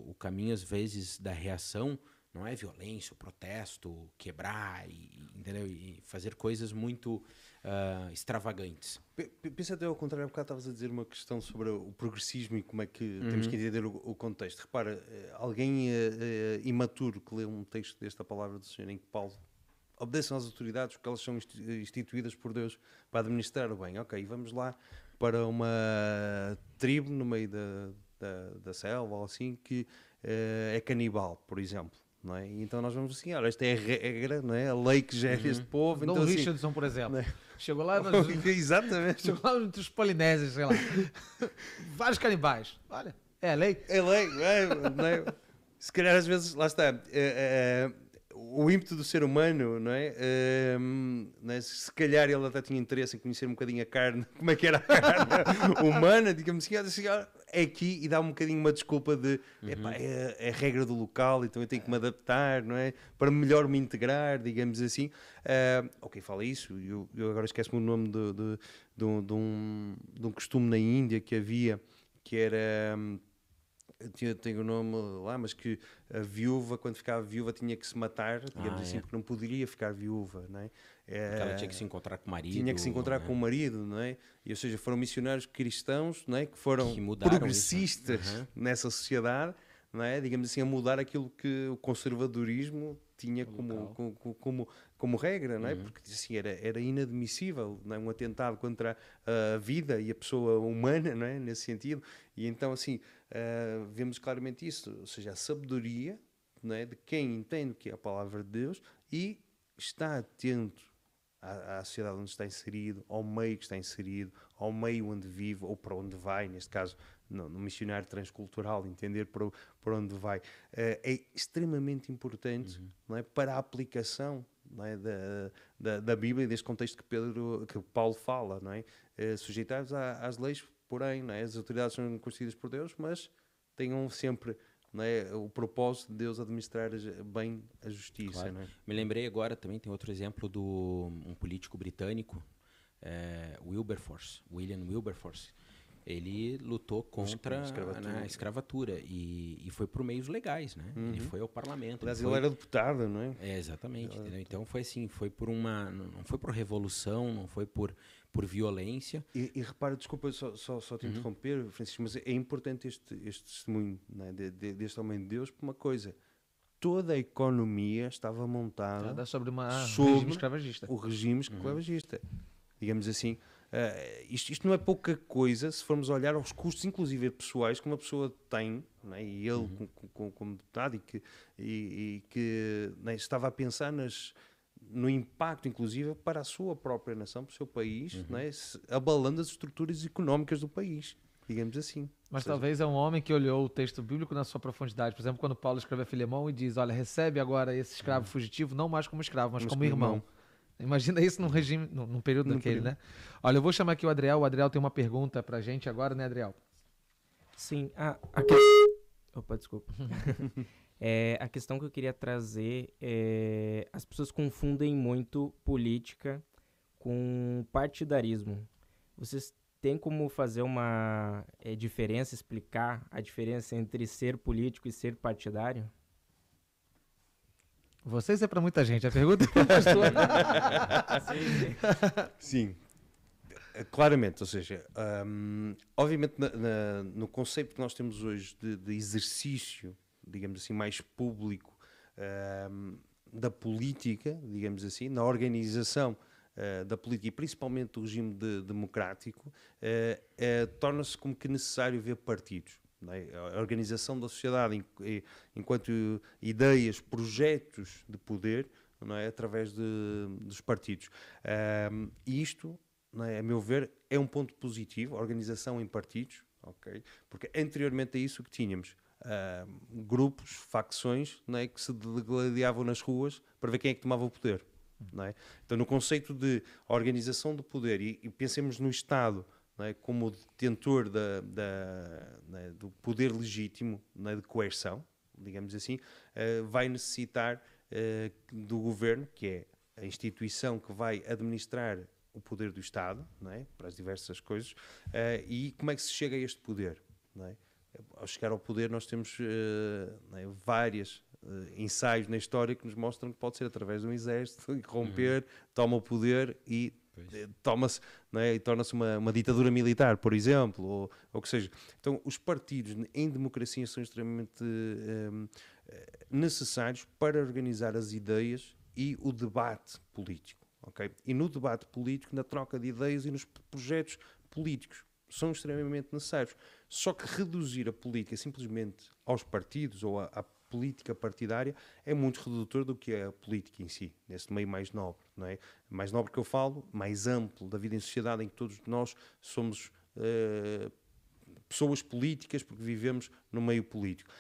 o caminho, às vezes, da reação não é violência, o protesto, quebrar, entendeu? E fazer coisas muito extravagantes. Pensa até ao contrário, há bocado estavas a dizer uma questão sobre o progressismo e como é que temos que entender o contexto. Repara, alguém imaturo que lê um texto desta palavra do Senhor em que Paulo obedecem às autoridades porque elas são instituídas por Deus para administrar o bem. Ok, vamos lá para uma tribo no meio da selva ou assim que é canibal, por exemplo. Não é? Então nós vamos assim, olha, esta é a regra, não é? A lei que gera este povo. Dom então, Richardson, assim, por exemplo, é? chegou lá exatamente. chegou lá entre os polinésios, sei lá, vários canibais, olha, é a lei. É lei, não é? Se calhar às vezes, lá está, o ímpeto do ser humano, não é? Não é? Se calhar ele até tinha interesse em conhecer um bocadinho a carne, como é que era a carne humana, digamos assim, é aqui e dá um bocadinho uma desculpa de epá, é a regra do local, então eu tenho que me adaptar, não é? Para melhor me integrar, digamos assim. Ok, fala isso, eu agora esqueço-me o nome de um costume na Índia que havia, que era... Tenho o nome lá, mas que a viúva, quando ficava viúva, tinha que se matar, digamos assim, porque não poderia ficar viúva, não é? Porque ela tinha que se encontrar com o marido. Tinha que se encontrar com o marido, não é? E, ou seja, foram missionários cristãos, não é? Que foram que mudaram progressistas nessa sociedade, não é? Digamos assim, a mudar aquilo que o conservadorismo tinha como regra, não é? Porque assim, era inadmissível, não é? Um atentado contra a vida e a pessoa humana, não é? Nesse sentido. E então, assim, vemos claramente isso, ou seja, a sabedoria, não é? De quem entende que é a palavra de Deus e está atento à sociedade onde está inserido, ao meio que está inserido, ao meio onde vive ou para onde vai, neste caso no missionário transcultural, entender para onde vai, é extremamente importante, não é, para a aplicação, não é, da Bíblia, deste contexto que Paulo fala, não é, sujeitados às leis, porém, não é, as autoridades são constituídas por Deus, mas tenham sempre, não é, o propósito de Deus administrar bem a justiça. Claro. Não é? Me lembrei agora também, tem outro exemplo de um político britânico, William Wilberforce. Ele lutou contra a escravatura e foi por meios legais, né? Ele foi ao parlamento. Aliás, ele era deputado, não é? Exatamente. Então foi assim, foi por não foi por revolução, não foi por violência. E repara, desculpa só te interromper, Francisco, mas é importante este testemunho, né, deste homem de Deus por uma coisa. Toda a economia estava montada sobre regime escravagista. O regime escravagista. Digamos assim, isto não é pouca coisa se formos olhar aos custos, inclusive pessoais, que uma pessoa tem, né, e ele como deputado, e que né, estava a pensar no impacto, inclusive, para a sua própria nação, para o seu país, né, abalando as estruturas económicas do país, digamos assim. Mas talvez é um homem que olhou o texto bíblico na sua profundidade. Por exemplo, quando Paulo escreve a Filemão e diz, olha, recebe agora esse escravo fugitivo, não mais como escravo, mas como irmão. Imagina isso num regime, num período daquele, né? Olha, eu vou chamar aqui o Adriel. O Adriel tem uma pergunta pra gente agora, né, Adriel? Sim. Opa, desculpa. A questão que eu queria trazer é... As pessoas confundem muito política com partidarismo. Vocês têm como fazer uma diferença, explicar a diferença entre ser político e ser partidário? Vocês é para muita gente, a pergunta é para o pastor. Sim, claramente, ou seja, obviamente no conceito que nós temos hoje de exercício, digamos assim, mais público da política, digamos assim, na organização da política e principalmente do regime democrático, torna-se como que necessário ver partidos. A organização da sociedade enquanto ideias, projetos de poder, não é? Através dos partidos. E isto, não é? A meu ver, é um ponto positivo, a organização em partidos, okay? Porque anteriormente a isso que tínhamos grupos, facções, não é? Que se degladiavam nas ruas para ver quem é que tomava o poder. Não é? Então, no conceito de organização do poder, e pensemos no Estado, não é, como detentor do poder legítimo, não é, de coerção, digamos assim, vai necessitar do governo, que é a instituição que vai administrar o poder do Estado, não é, para as diversas coisas, e como é que se chega a este poder? Não é? ao chegar ao poder nós temos vários ensaios na história que nos mostram que pode ser através de um exército, romper, toma o poder e toma-se, e torna-se uma ditadura militar, por exemplo, ou o que seja. Então, os partidos em democracia são extremamente necessários para organizar as ideias e o debate político. Okay? E no debate político, na troca de ideias e nos projetos políticos, são extremamente necessários. Só que reduzir a política simplesmente aos partidos ou à política partidária é muito redutor do que é a política em si, nesse meio mais nobre, não é? Mais nobre que eu falo, mais amplo da vida em sociedade, em que todos nós somos pessoas políticas porque vivemos no meio político.